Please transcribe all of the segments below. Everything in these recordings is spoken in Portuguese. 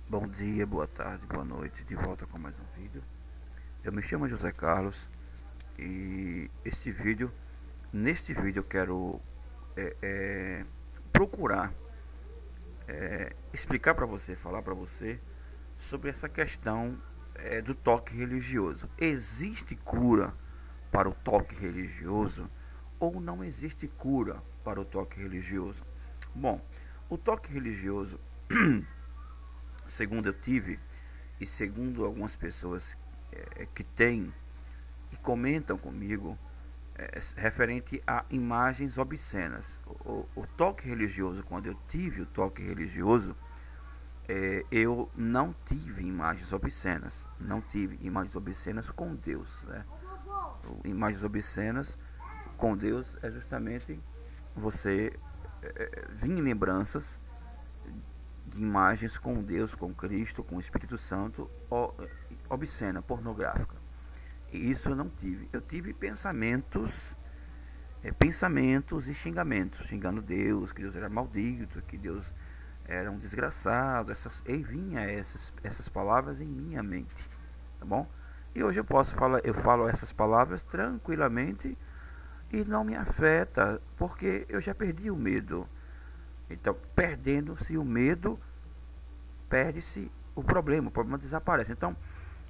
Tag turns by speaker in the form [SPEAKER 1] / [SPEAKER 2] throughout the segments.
[SPEAKER 1] Bom dia, boa tarde, boa noite, de volta com mais um vídeo. Eu me chamo José Carlos e neste vídeo eu quero é, é, procurar explicar para você, falar para você sobre essa questão do toque religioso. Existe cura para o toque religioso ou não existe cura para o toque religioso? Bom, o toque religioso, segundo eu tive e segundo algumas pessoas que têm e comentam comigo referente a imagens obscenas. O toque religioso, quando eu tive o toque religioso, eu não tive imagens obscenas. Não tive imagens obscenas com Deus. Né? Imagens obscenas com Deus é justamente você vir em lembranças de imagens com Deus, com Cristo, com o Espírito Santo, obscena, pornográfica. E isso eu não tive. Eu tive pensamentos e xingamentos, xingando Deus, que Deus era maldito, que Deus era um desgraçado, e vinha essas palavras em minha mente, tá bom? E hoje eu falo essas palavras tranquilamente e não me afeta, porque eu já perdi o medo. Então, perdendo-se o medo, perde-se o problema desaparece. Então,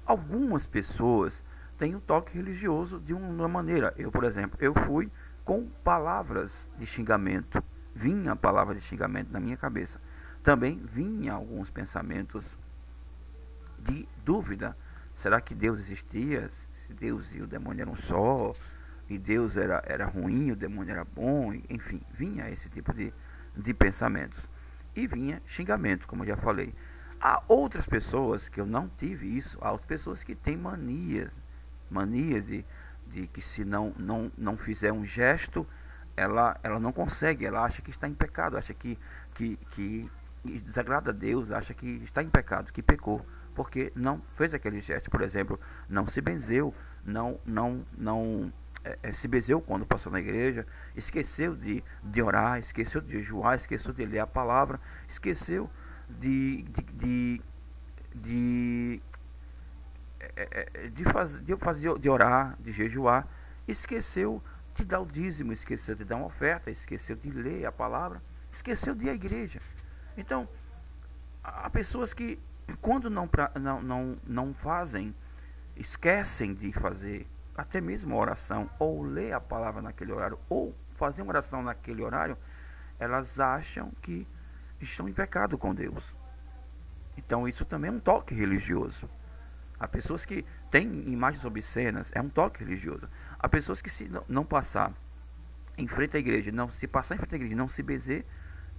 [SPEAKER 1] algumas pessoas têm um toque religioso de uma maneira. Eu, por exemplo, eu fui com palavras de xingamento. Vinha palavras de xingamento na minha cabeça. Também vinha alguns pensamentos de dúvida. Será que Deus existia? Se Deus e o demônio eram só? E Deus era ruim, o demônio era bom? Enfim, vinha esse tipo de pensamentos. E vinha xingamento, como eu já falei. Há outras pessoas que eu não tive isso. Há outras pessoas que têm manias de que se não fizer um gesto, ela não consegue, ela acha que está em pecado, acha que desagrada a Deus, acha que está em pecado, que pecou, porque não fez aquele gesto. Por exemplo, não se benzeu, não se benzeu quando passou na igreja, esqueceu de orar, esqueceu de jejuar, esqueceu de ler a palavra, esqueceu de, de, de, de de orar, de jejuar, esqueceu de dar o dízimo, esqueceu de dar uma oferta, esqueceu de ler a palavra, esqueceu de ir à igreja. Então, há pessoas que, quando não fazem, esquecem de fazer até mesmo a oração, ou ler a palavra naquele horário, ou fazer uma oração naquele horário, elas acham que estão em pecado com Deus. Então, isso também é um toque religioso. Há pessoas que têm imagens obscenas, é um toque religioso. Há pessoas que se não passar em frente à igreja, não se passar em frente à igreja, não se benzer,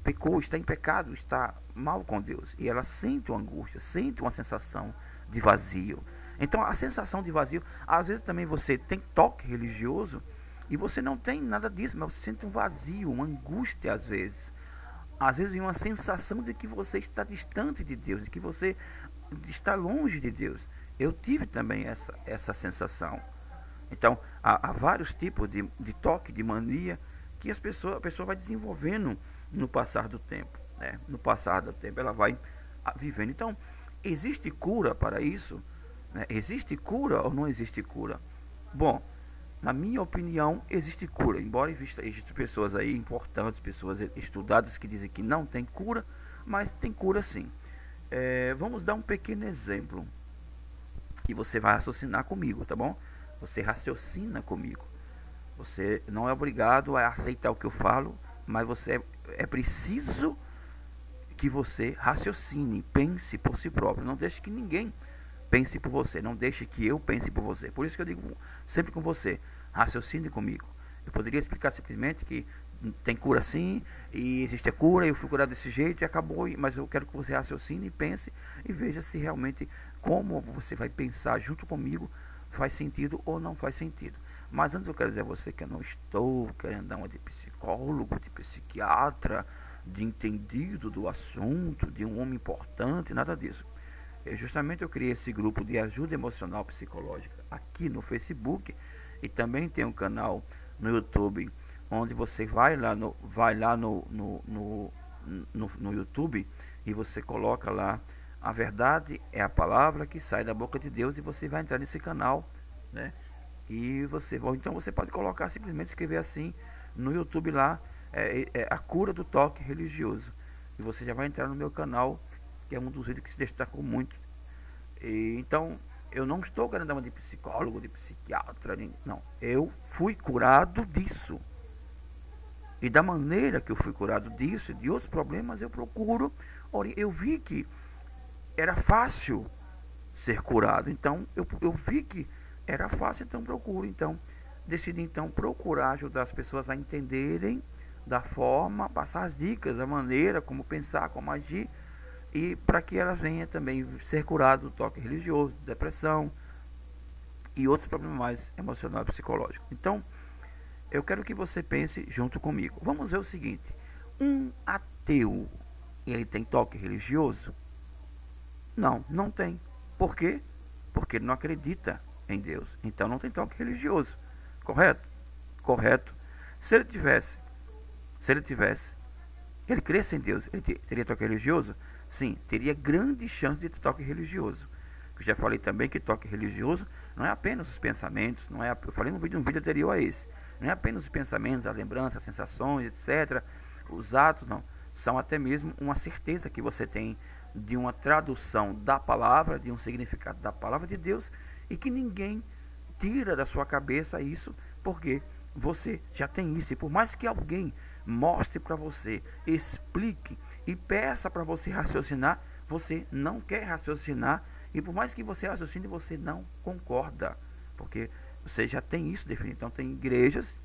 [SPEAKER 1] pecou, está em pecado, está mal com Deus. E ela sente uma angústia, sente uma sensação de vazio. Então a sensação de vazio, às vezes também você tem toque religioso e você não tem nada disso, mas você sente um vazio, uma angústia às vezes. Às vezes uma sensação de que você está distante de Deus, de que você está longe de Deus. Eu tive também essa sensação. Então, há vários tipos de toque, de mania, que a pessoa vai desenvolvendo no passar do tempo. Né? No passar do tempo, ela vai vivendo. Então, existe cura para isso? Né? Existe cura ou não existe cura? Bom, na minha opinião, existe cura. Embora existam pessoas aí importantes, pessoas estudadas que dizem que não tem cura, mas tem cura sim. Vamos dar um pequeno exemplo e você vai raciocinar comigo, tá bom? Você raciocina comigo. Você não é obrigado a aceitar o que eu falo, mas é preciso que você raciocine, pense por si próprio. Não deixe que ninguém pense por você, não deixe que eu pense por você. Por isso que eu digo sempre com você, raciocine comigo. Eu poderia explicar simplesmente que tem cura sim, e existe a cura, eu fui curado desse jeito e acabou, mas eu quero que você raciocine e pense e veja se realmente como você vai pensar junto comigo faz sentido ou não faz sentido. Mas antes eu quero dizer a você que eu não estou querendo dar uma de psicólogo, de psiquiatra, de entendido do assunto, de um homem importante, nada disso. Justamente eu criei esse grupo de ajuda emocional psicológica aqui no Facebook e também tem um canal no YouTube onde você vai lá no YouTube e você coloca lá A verdade é a palavra que sai da boca de Deus, e você vai entrar nesse canal, né? E então você pode colocar, simplesmente escrever assim no YouTube lá, a cura do toque religioso. E você já vai entrar no meu canal, que é um dos vídeos que se destacou muito. Então, eu não estou querendo dar uma de psicólogo, de psiquiatra, não. Eu fui curado disso. E da maneira que eu fui curado disso e de outros problemas, eu procuro. Eu vi que era fácil ser curado. Então, eu vi que era fácil, então procuro. Então, decidi então procurar ajudar as pessoas a entenderem da forma, passar as dicas, a maneira, como pensar, como agir, e para que elas venham também ser curadas do toque religioso, depressão e outros problemas mais emocionais e psicológicos. Então, eu quero que você pense junto comigo. Vamos ver o seguinte: um ateu, ele tem toque religioso? Não, não tem. Por quê? Porque ele não acredita em Deus. Então não tem toque religioso. Correto? Correto. Se ele tivesse, ele cresce em Deus, ele teria toque religioso? Sim, teria grande chance de ter toque religioso. Eu já falei também que toque religioso não é apenas os pensamentos, não é, eu falei num vídeo anterior a esse, não é apenas os pensamentos, as lembranças, as sensações, etc., os atos, não. São até mesmo uma certeza que você tem de uma tradução da palavra, de um significado da palavra de Deus, e que ninguém tira da sua cabeça isso, porque você já tem isso. E por mais que alguém mostre para você, explique e peça para você raciocinar, você não quer raciocinar. E por mais que você raciocine, você não concorda, porque você já tem isso definido. Então tem igrejas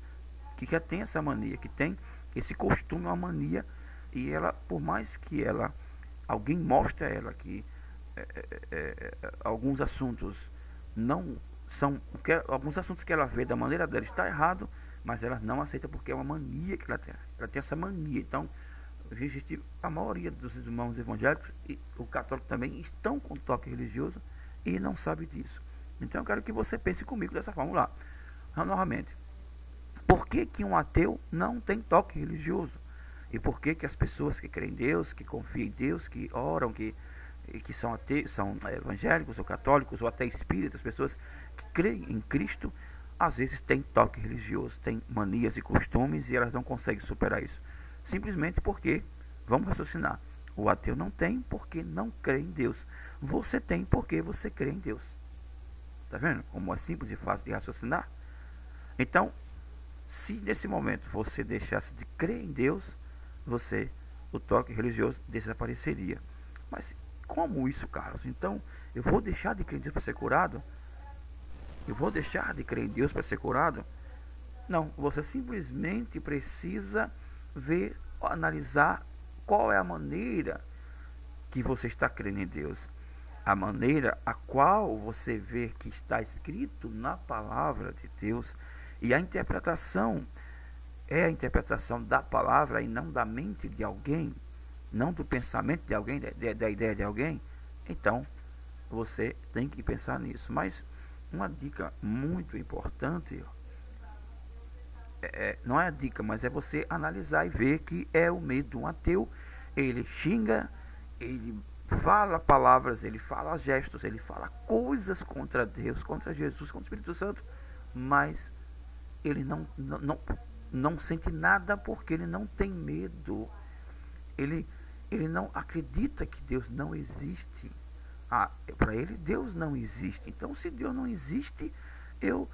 [SPEAKER 1] que já tem essa mania, que tem esse costume, uma mania, e ela, por mais que alguém mostre a ela que alguns assuntos não são, alguns assuntos que ela vê da maneira dela está errado, mas ela não aceita porque é uma mania que ela tem essa mania. Então existe a maioria dos irmãos evangélicos e o católico também estão com toque religioso e não sabe disso. Então eu quero que você pense comigo dessa forma. Vamos lá. Novamente, por que que um ateu não tem toque religioso? E por que que as pessoas que creem em Deus, que confiam em Deus, que oram, que são ateus, são evangélicos ou católicos ou até espíritas, pessoas que creem em Cristo, às vezes têm toque religioso, têm manias e costumes e elas não conseguem superar isso? Simplesmente porque, vamos raciocinar, o ateu não tem porque não crê em Deus. Você tem porque você crê em Deus. Tá vendo como é simples e fácil de raciocinar? Então, se nesse momento você deixasse de crer em Deus, o toque religioso desapareceria. Mas como isso, Carlos? Então, eu vou deixar de crer em Deus para ser curado? Eu vou deixar de crer em Deus para ser curado? Não, você simplesmente precisa ver, analisar qual é a maneira que você está crendo em Deus. A maneira a qual você vê que está escrito na palavra de Deus. E a interpretação é a interpretação da palavra e não da mente de alguém, não do pensamento de alguém, da ideia de alguém. Então, você tem que pensar nisso. Mas uma dica muito importante, não é a dica, mas é você analisar e ver que é o medo. Um ateu, ele xinga, ele fala palavras, ele fala gestos, ele fala coisas contra Deus, contra Jesus, contra o Espírito Santo, mas ele não sente nada porque ele não tem medo. Ele não acredita que Deus não existe. Para ele, Deus não existe. Então, se Deus não existe, eu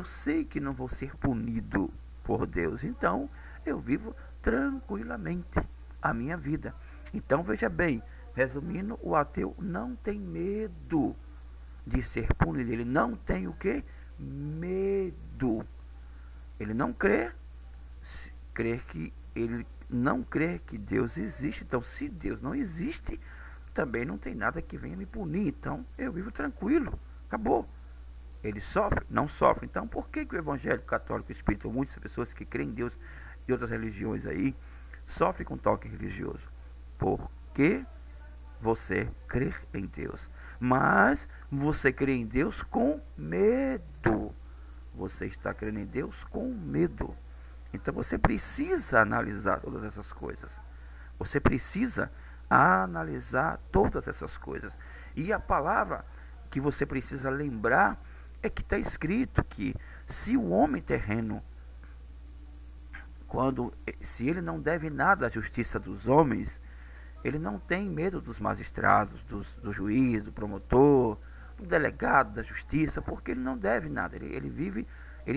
[SPEAKER 1] sei que não vou ser punido por Deus. Então, eu vivo tranquilamente a minha vida. Então, veja bem, resumindo, o ateu não tem medo de ser punido. Ele não tem o quê? Medo. Ele não crê que ele não crê que Deus existe. Então, se Deus não existe, também não tem nada que venha me punir. Então, eu vivo tranquilo. Acabou. Ele sofre? Não sofre. Então, por que o evangélico, católico, espírita, muitas pessoas que creem em Deus e outras religiões aí, sofrem com toque religioso? Porque você crê em Deus. Mas você crê em Deus com medo. Você está crendo em Deus com medo. Então você precisa analisar todas essas coisas. Você precisa a analisar todas essas coisas. E a palavra que você precisa lembrar é que está escrito que se o homem terreno, se ele não deve nada à justiça dos homens, ele não tem medo dos magistrados, do juiz, do promotor, do delegado da justiça, porque ele não deve nada. Ele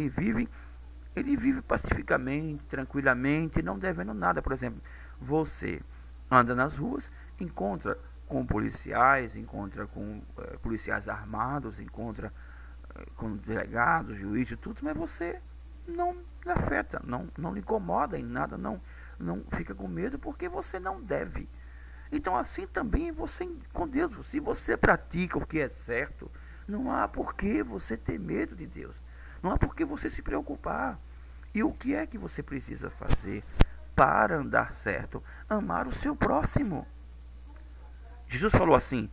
[SPEAKER 1] vive pacificamente, tranquilamente, não devendo nada. Por exemplo, você anda nas ruas, encontra com policiais, encontra com policiais armados, encontra com delegados, juízes, tudo, mas você não lhe afeta, não lhe incomoda em nada, não fica com medo, porque você não deve. Então assim também você com Deus. Se você pratica o que é certo, não há por que você ter medo de Deus. Não há por que você se preocupar. E o que é que você precisa fazer para andar certo? Amar o seu próximo. Jesus falou assim,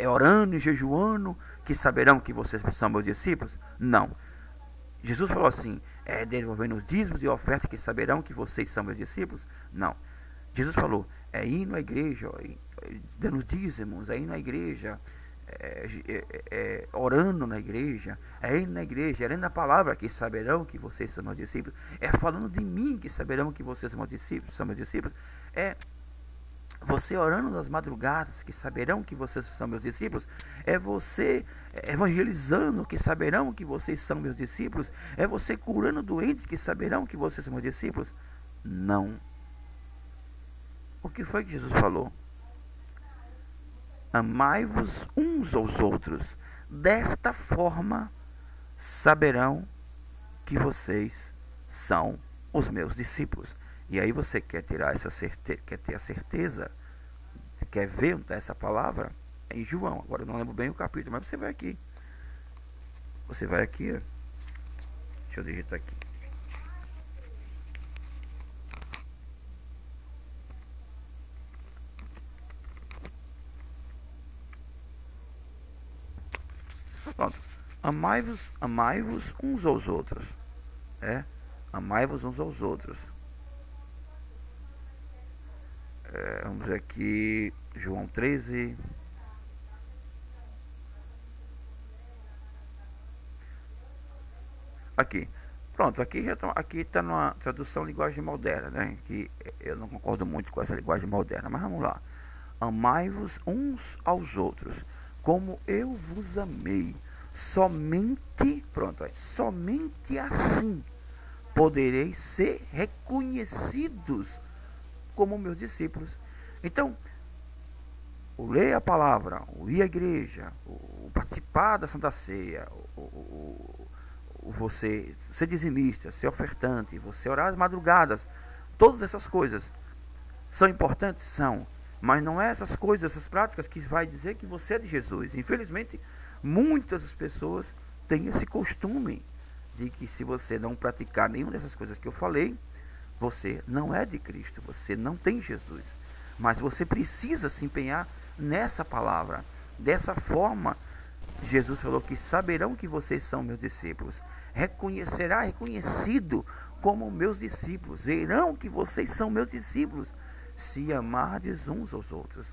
[SPEAKER 1] orando e jejuando que saberão que vocês são meus discípulos? Não. Jesus falou assim, devolvendo os dízimos e ofertas que saberão que vocês são meus discípulos? Não. Jesus falou, ir na igreja, dando dízimos, ir na igreja, orando na igreja, ir na igreja, lendo a palavra que saberão que vocês são meus discípulos, falando de mim que saberão que vocês são meus discípulos, você orando nas madrugadas que saberão que vocês são meus discípulos, você evangelizando que saberão que vocês são meus discípulos, você curando doentes que saberão que vocês são meus discípulos? Não. O que foi que Jesus falou? Amai-vos uns aos outros, desta forma saberão que vocês são os meus discípulos. E aí você quer tirar essa certeza, quer ter a certeza, quer ver onde está essa palavra? Em João, agora eu não lembro bem o capítulo, mas você vai aqui. Você vai aqui, deixa eu digitar aqui. Pronto. Amai-vos uns aos outros. Amai-vos uns aos outros. Vamos ver aqui, João 13. Aqui. Pronto, aqui está numa tradução linguagem moderna, né? Que eu não concordo muito com essa linguagem moderna, mas vamos lá. Amai-vos uns aos outros, como eu vos amei. Somente assim podereis ser reconhecidos como meus discípulos. Então, o ler a palavra, o ir à igreja, o participar da Santa Ceia, você ser dizimista, ser ofertante, você orar às madrugadas, todas essas coisas são importantes? São. Mas não é essas coisas, essas práticas que vai dizer que você é de Jesus. Infelizmente, muitas pessoas têm esse costume de que se você não praticar nenhuma dessas coisas que eu falei, você não é de Cristo, você não tem Jesus. Mas você precisa se empenhar nessa palavra. Dessa forma, Jesus falou que saberão que vocês são meus discípulos. Reconhecido como meus discípulos. Verão que vocês são meus discípulos, se amardes uns aos outros.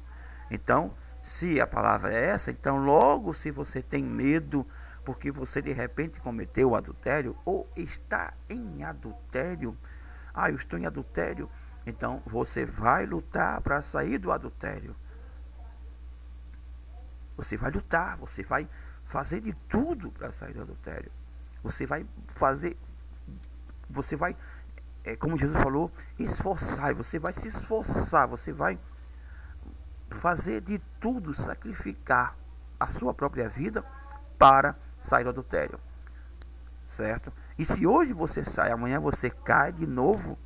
[SPEAKER 1] Então, se a palavra é essa, então logo se você tem medo porque você de repente cometeu adultério ou está em adultério, eu estou em adultério, então você vai lutar para sair do adultério. Você vai lutar, você vai fazer de tudo para sair do adultério. Você vai fazer, como Jesus falou, esforçar, você vai se esforçar, você vai fazer de tudo, sacrificar a sua própria vida para sair do adultério, certo? E se hoje você sai, amanhã você cai de novo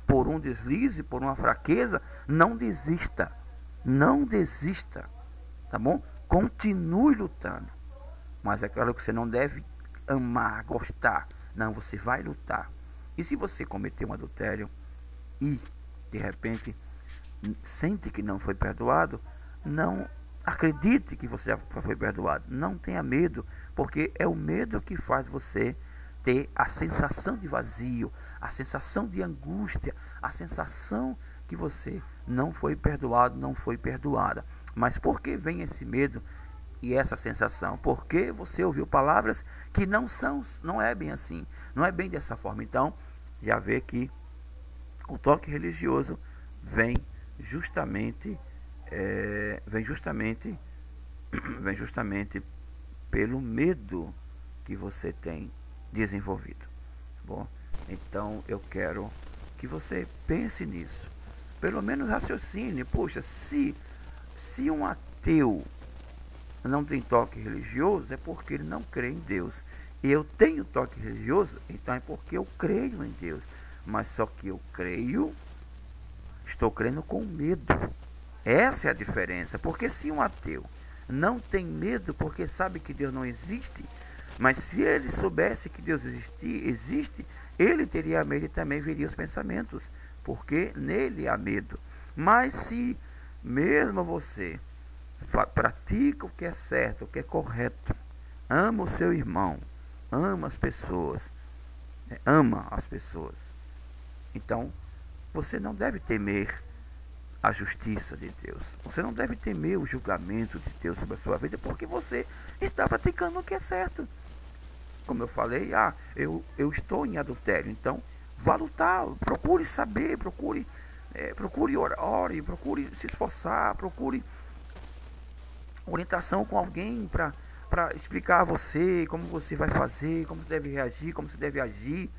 [SPEAKER 1] por um deslize, por uma fraqueza, não desista, tá bom? Continue lutando, mas é claro que você não deve amar, gostar, não, você vai lutar. E se você cometer um adultério e de repente sente que não foi perdoado, não acredite que você já foi perdoado, não tenha medo, porque é o medo que faz você ter a sensação de vazio, a sensação de angústia, a sensação que você não foi perdoado, não foi perdoada. Mas por que vem esse medo e essa sensação? Porque você ouviu palavras que não é bem assim, não é bem dessa forma. Então, já vê que o toque religioso vem justamente vem justamente vem justamente pelo medo que você tem desenvolvido. Bom, então eu quero que você pense nisso. Pelo menos raciocine. Puxa, se um ateu não tem toque religioso, é porque ele não crê em Deus. E eu tenho toque religioso, então é porque eu creio em Deus. Mas só que eu creio, estou crendo com medo. Essa é a diferença. Porque se um ateu não tem medo porque sabe que Deus não existe, mas se ele soubesse que Deus existe, ele teria medo e também veria os pensamentos, porque nele há medo. Mas se mesmo você pratica o que é certo, o que é correto, ama o seu irmão, ama as pessoas, então você não deve temer a justiça de Deus. Você não deve temer o julgamento de Deus sobre a sua vida, porque você está praticando o que é certo. Como eu falei, eu estou em adultério, então vá lutar, procure saber, procure ore, procure se esforçar, procure orientação com alguém para explicar a você como você vai fazer, como você deve reagir, como você deve agir.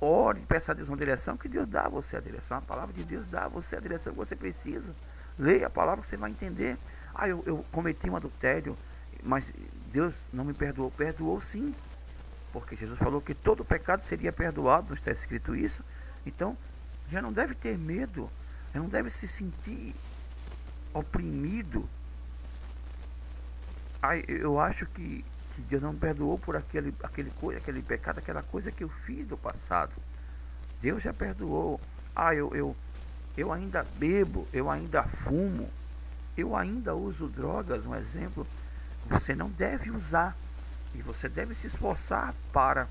[SPEAKER 1] Ore, peça a Deus uma direção, que Deus dá a você a direção. A palavra de Deus dá a você a direção que você precisa. Leia a palavra que você vai entender. Eu cometi um adultério, mas Deus não me perdoou. Perdoou sim, porque Jesus falou que todo pecado seria perdoado, não está escrito isso. Então, já não deve ter medo, já não deve se sentir oprimido. Eu acho que Deus não me perdoou por aquele pecado, aquela coisa que eu fiz do passado. Deus já perdoou. Eu ainda bebo, eu ainda fumo, eu ainda uso drogas, um exemplo. Você não deve usar, e você deve se esforçar para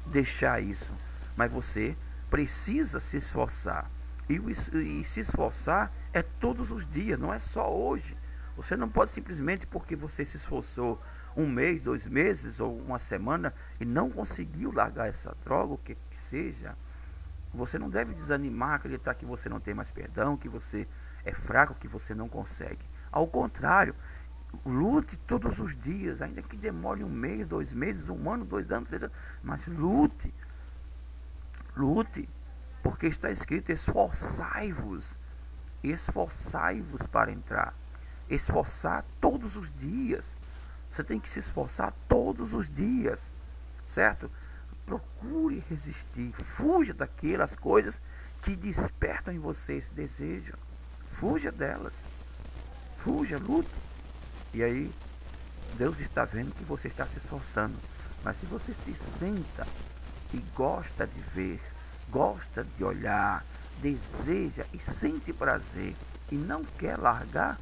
[SPEAKER 1] deixar isso. Mas você precisa se esforçar. E se esforçar é todos os dias, não é só hoje. Você não pode simplesmente porque você se esforçou um mês, 2 meses ou uma semana e não conseguiu largar essa droga, o que seja. Você não deve desanimar, acreditar que você não tem mais perdão, que você é fraco, que você não consegue. Ao contrário, lute todos os dias, ainda que demore 1 mês, 2 meses, 1 ano, 2 anos, 3 anos, mas lute. Lute, porque está escrito: esforçai-vos para entrar. Esforçar todos os dias. Você tem que se esforçar todos os dias, certo? Procure resistir, fuja daquelas coisas que despertam em você esse desejo. Fuja delas, fuja, lute. E aí Deus está vendo que você está se esforçando. Mas se você se senta e gosta de ver, gosta de olhar, deseja e sente prazer e não quer largar,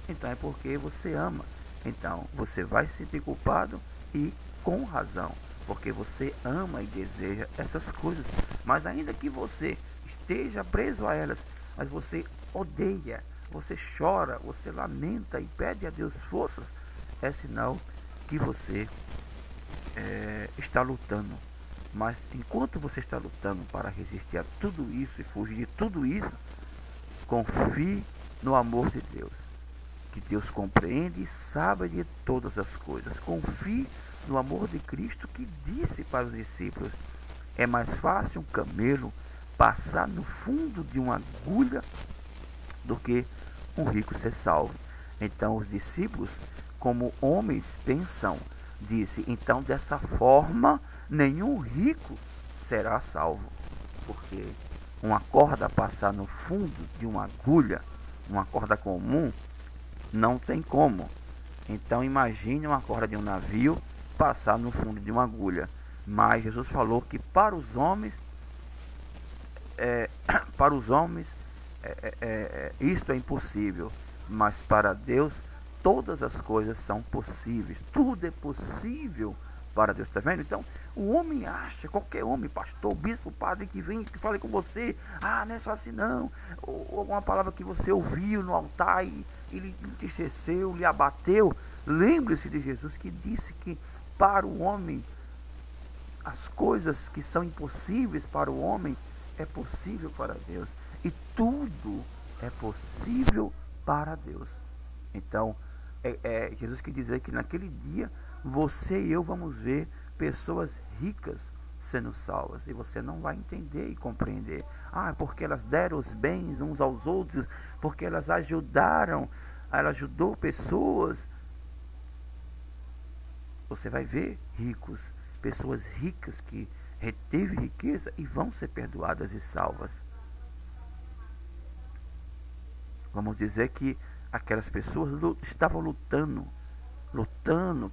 [SPEAKER 1] então é porque você ama. Então você vai se sentir culpado, e com razão, porque você ama e deseja essas coisas. Mas ainda que você esteja preso a elas, mas você odeia, você chora, você lamenta e pede a Deus forças, é sinal que você está lutando. Mas enquanto você está lutando para resistir a tudo isso e fugir de tudo isso, confie no amor de Deus, que Deus compreende e sabe de todas as coisas. Confie no amor de Cristo, que disse para os discípulos: é mais fácil um camelo passar no fundo de uma agulha do que um rico ser salvo. Então os discípulos, como homens pensam, disse: então dessa forma nenhum rico será salvo, porque uma corda passar no fundo de uma agulha, uma corda comum, não tem como. Então imagine uma corda de um navio passar no fundo de uma agulha. Mas Jesus falou que para os homens isto é impossível, mas para Deus todas as coisas são possíveis. Tudo é possível para Deus, está vendo? Então, o homem acha, qualquer homem, pastor, bispo, padre que vem, que fale com você, não é só assim não, ou alguma palavra que você ouviu no altar e ele lhe entristeceu, lhe abateu, lembre-se de Jesus que disse que para o homem, as coisas que são impossíveis para o homem, é possível para Deus, e tudo é possível para Deus. Então, Jesus quer dizer que naquele dia, você e eu vamos ver pessoas ricas sendo salvas, e você não vai entender e compreender, porque elas deram os bens uns aos outros, porque elas ela ajudou pessoas. Você vai ver pessoas ricas que reteve riqueza e vão ser perdoadas e salvas. Vamos dizer que aquelas pessoas estavam lutando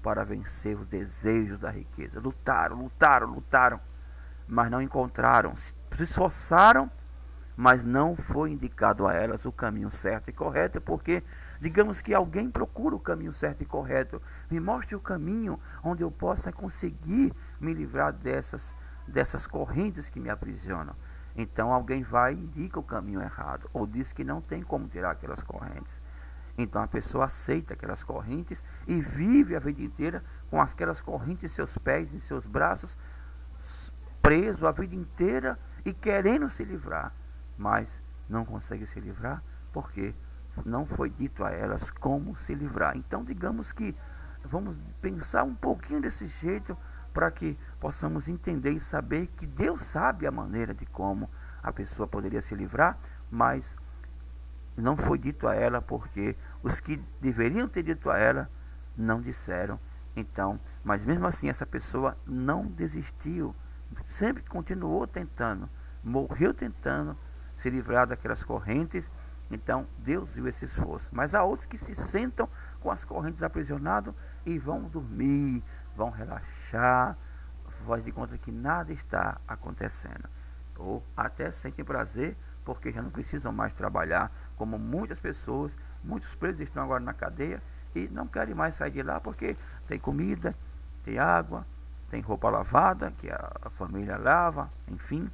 [SPEAKER 1] para vencer os desejos da riqueza. Lutaram, mas não encontraram. Se esforçaram, mas não foi indicado a elas o caminho certo e correto, porque digamos que alguém procura o caminho certo e correto, me mostre o caminho onde eu possa conseguir me livrar dessas correntes que me aprisionam. Então alguém vai e indica o caminho errado, ou diz que não tem como tirar aquelas correntes. Então a pessoa aceita aquelas correntes e vive a vida inteira com aquelas correntes em seus pés, em seus braços, preso a vida inteira e querendo se livrar, mas não consegue se livrar porque não foi dito a elas como se livrar. Então digamos que vamos pensar um pouquinho desse jeito para que possamos entender e saber que Deus sabe a maneira de como a pessoa poderia se livrar, mas não foi dito a ela porque os que deveriam ter dito a ela não disseram. Então, mas mesmo assim essa pessoa não desistiu, sempre continuou tentando, morreu tentando se livrar daquelas correntes. Então Deus viu esse esforço. Mas há outros que se sentam com as correntes aprisionadas e vão dormir, vão relaxar, faz de conta que nada está acontecendo, ou até sentem prazer porque já não precisam mais trabalhar, como muitas pessoas, muitos presos estão agora na cadeia e não querem mais sair de lá porque tem comida, tem água, tem roupa lavada que a família lava, enfim,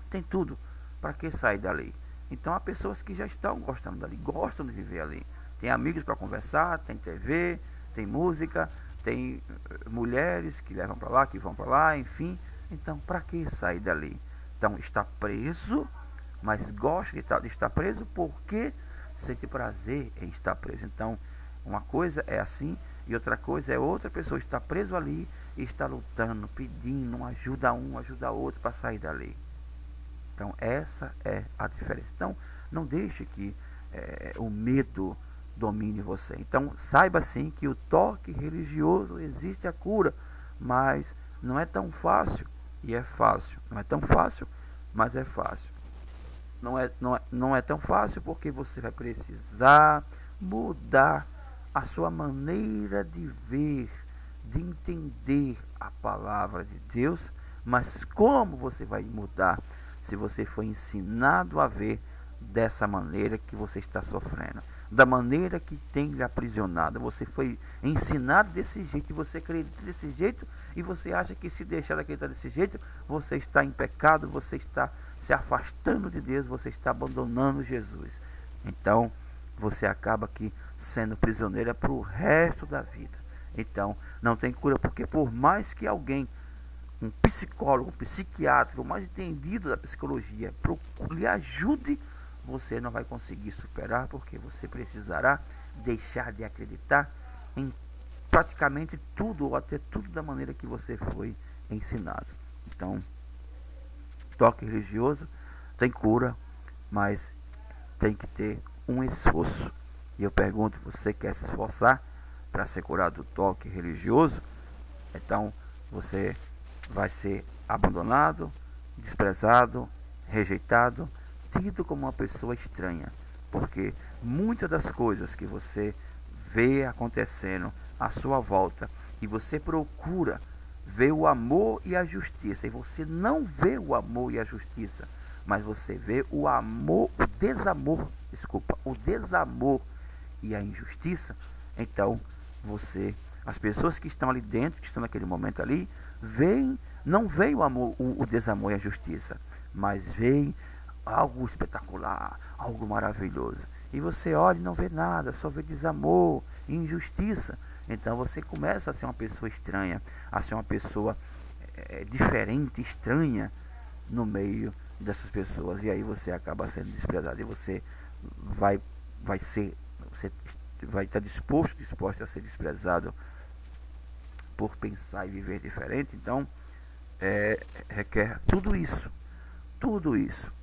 [SPEAKER 1] tem tudo. Para que sair dali? Então há pessoas que já estão gostando dali, gostam de viver ali, tem amigos para conversar, tem TV, tem música, tem mulheres que levam para lá, que vão para lá, enfim. Então para que sair dali? Então está preso, mas gosta de estar preso porque sente prazer em estar preso. Então uma coisa é assim e outra coisa é outra pessoa está preso ali e está lutando, pedindo ajuda ajuda outro para sair dali. Então essa é a diferença. Então não deixe que o medo domine você. Então saiba sim que o toque religioso existe a cura, mas não é tão fácil e é fácil. Não é tão fácil, mas é fácil. Não é tão fácil porque você vai precisar mudar a sua maneira de ver, de entender a palavra de Deus. Mas como você vai mudar se você foi ensinado a ver dessa maneira que você está sofrendo, da maneira que tem lhe aprisionado? Você foi ensinado desse jeito e você acredita desse jeito e você acha que se deixar de acreditar desse jeito, você está em pecado, você está se afastando de Deus, você está abandonando Jesus. Então você acaba aqui sendo prisioneira para o resto da vida. Então não tem cura, porque por mais que alguém, um psicólogo, um psiquiatra, o mais entendido da psicologia, lhe ajude, você não vai conseguir superar, porque você precisará deixar de acreditar em praticamente tudo, ou até tudo da maneira que você foi ensinado. Então, toque religioso tem cura, mas tem que ter um esforço. E eu pergunto, você quer se esforçar para ser curado do toque religioso? Então, você vai ser abandonado, desprezado, rejeitado, tido como uma pessoa estranha, porque muitas das coisas que você vê acontecendo à sua volta e você procura ver o amor e a justiça, e você não vê o amor e a justiça, mas você vê o desamor e a injustiça, então você As pessoas que estão ali dentro, que estão naquele momento ali, veem, não veem o amor, o desamor e a justiça, mas veem algo espetacular, algo maravilhoso. E você olha e não vê nada, só vê desamor, injustiça. Então você começa a ser uma pessoa estranha, a ser uma pessoa diferente, estranha no meio dessas pessoas. E aí você acaba sendo desprezado. E você você vai estar disposto a ser desprezado por pensar e viver diferente. Então requer tudo isso. Tudo isso.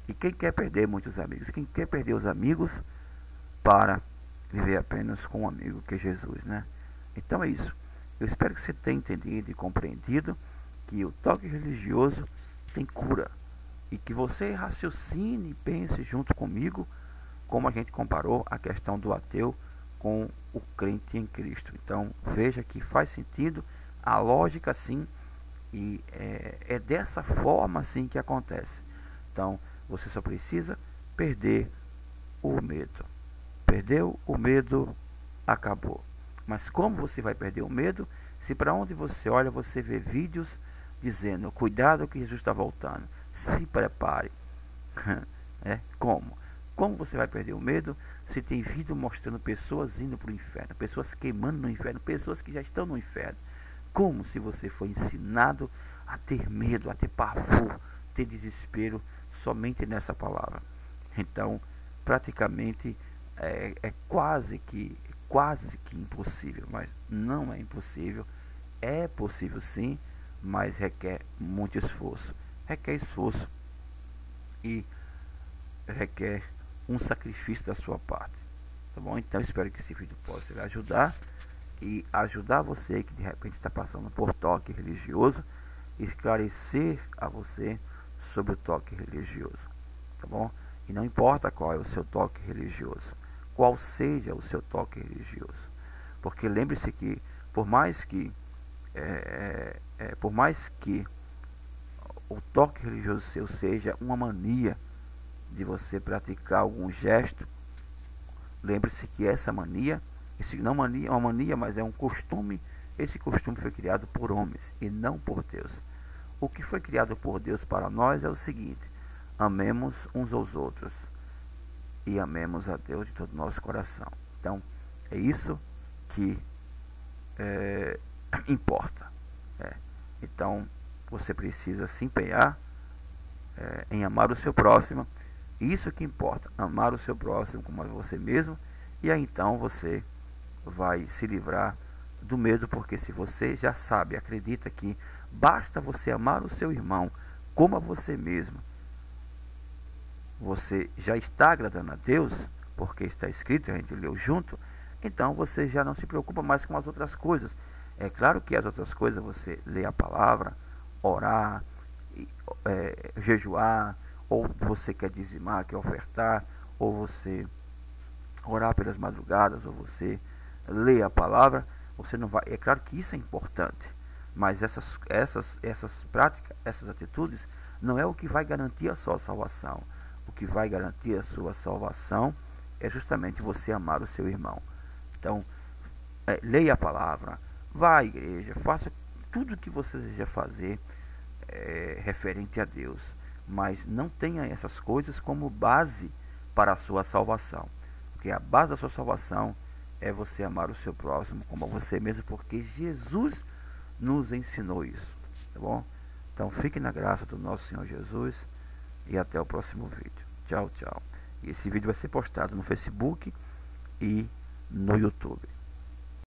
[SPEAKER 1] E quem quer perder muitos amigos? Quem quer perder os amigos para viver apenas com um amigo, que é Jesus, né? Então é isso. Eu espero que você tenha entendido e compreendido que o toque religioso tem cura. E que você raciocine e pense junto comigo, como a gente comparou a questão do ateu com o crente em Cristo. Então veja que faz sentido, a lógica sim, e é dessa forma sim que acontece. Então você só precisa perder o medo. Perdeu o medo, acabou. Mas como você vai perder o medo se para onde você olha você vê vídeos dizendo: cuidado que Jesus está voltando, se prepare? Como? Como você vai perder o medo se tem vídeo mostrando pessoas indo para o inferno, pessoas queimando no inferno, pessoas que já estão no inferno? Como se você foi ensinado a ter medo, a ter pavor, ter desespero somente nessa palavra? Então, praticamente é quase que impossível, mas não é impossível. É possível sim, mas requer muito esforço. Requer esforço e requer um sacrifício da sua parte. Tá bom? Então espero que esse vídeo possa lhe ajudar e ajudar você que de repente está passando por toque religioso, esclarecer a você sobre o toque religioso. Tá bom? E não importa qual é o seu toque religioso, qual seja o seu toque religioso, porque lembre-se que por mais que o toque religioso seu seja uma mania de você praticar algum gesto, lembre-se que essa mania, não mania, é uma mania, mas é um costume. Esse costume foi criado por homens e não por Deus. O que foi criado por Deus para nós é o seguinte: amemos uns aos outros e amemos a Deus de todo o nosso coração. Então é isso que importa. Então você precisa se empenhar em amar o seu próximo. Isso que importa, amar o seu próximo como a você mesmo. E aí então você vai se livrar do medo, porque se você já sabe, acredita que basta você amar o seu irmão como a você mesmo, você já está agradando a Deus, porque está escrito, a gente leu junto. Então você já não se preocupa mais com as outras coisas. É claro que as outras coisas, você lê a palavra, orar, jejuar, ou você quer dizimar, quer ofertar, ou você orar pelas madrugadas, ou você ler a palavra, você não vai. É claro que isso é importante, mas essas práticas, essas atitudes, não é o que vai garantir a sua salvação. O que vai garantir a sua salvação é justamente você amar o seu irmão. Então, leia a palavra, vá à igreja, faça tudo o que você deseja fazer referente a Deus, mas não tenha essas coisas como base para a sua salvação, porque a base da sua salvação é você amar o seu próximo como a você mesmo, porque Jesus nos ensinou isso, tá bom? Então fique na graça do nosso Senhor Jesus e até o próximo vídeo. Tchau, tchau. E esse vídeo vai ser postado no Facebook e no YouTube.